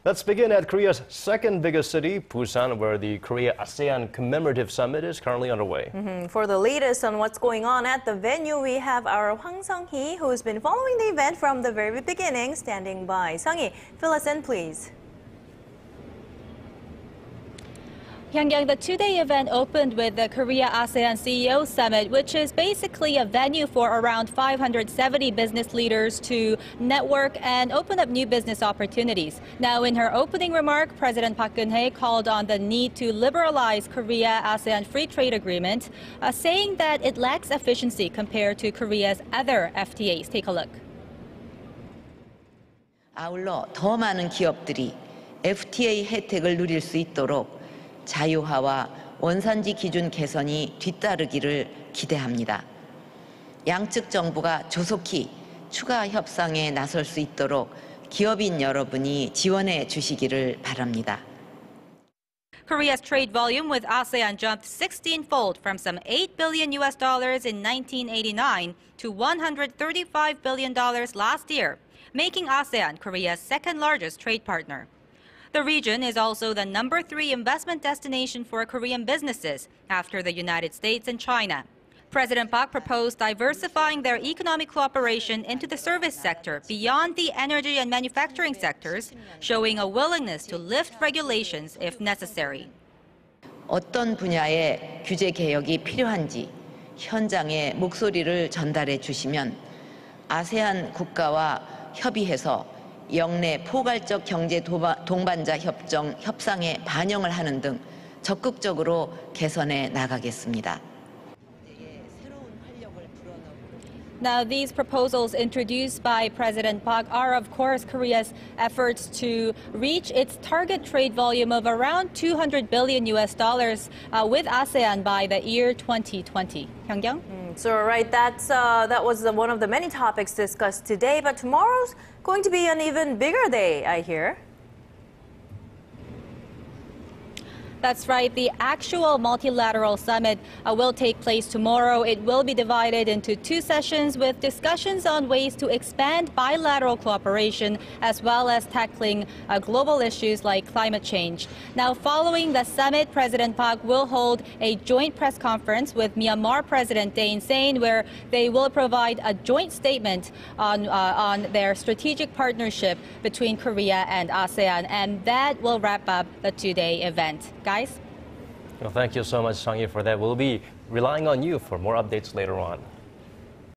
Let's begin at Korea's second biggest city, Busan, where the Korea-ASEAN Commemorative Summit is currently underway. For the latest on what's going on at the venue, we have our Hwang Sung-hee, who's been following the event from the very beginning, standing by. Sung-hee, fill us in, please. Hyungyang, the two-day event opened with the Korea-ASEAN CEO Summit, which is basically a venue for around 570 business leaders to network and open up new business opportunities. Now, in her opening remark, President Park Geun-hye called on the need to liberalize Korea-ASEAN Free Trade Agreement, saying that it lacks efficiency compared to Korea's other FTAs. Take a look. 아울러 더 많은 기업들이 FTA 혜택을 누릴 수 있도록 자유화와 원산지 기준 개선이 뒤따르기를 기대합니다. 양측 정부가 조속히 추가 협상에 나설 수 있도록 기업인 여러분이 지원해 주시기를 바랍니다. Korea's trade volume with ASEAN jumped 16-fold from some $8 billion in 1989 to $135 billion last year, making ASEAN Korea's second largest trade partner. The region is also the #3 investment destination for Korean businesses after the United States and China. President Park proposed diversifying their economic cooperation into the service sector beyond the energy and manufacturing sectors, showing a willingness to lift regulations if necessary. 어떤 분야의 규제 개혁이 필요한지 현장에 목소리를 전달해 주시면 아세안 국가와 협의해서 영내 포괄적 경제 동반자 협상에 반영을 하는 등 적극적으로 개선해 나가겠습니다. Now, these proposals introduced by President Park are, of course, Korea's efforts to reach its target trade volume of around $200 billion with ASEAN by the year 2020. Hyungyang? So, right, that was one of the many topics discussed today, but tomorrow's going to be an even bigger day, I hear. That's right. The actual multilateral summit will take place tomorrow. It will be divided into two sessions with discussions on ways to expand bilateral cooperation as well as tackling global issues like climate change. Now, following the summit, President Park will hold a joint press conference with Myanmar President Thein Sein, where they will provide a joint statement on their strategic partnership between Korea and ASEAN, and that will wrap up the two-day event. Guys? Well, thank you so much, Sung-hee, for that. We'll be relying on you for more updates later on.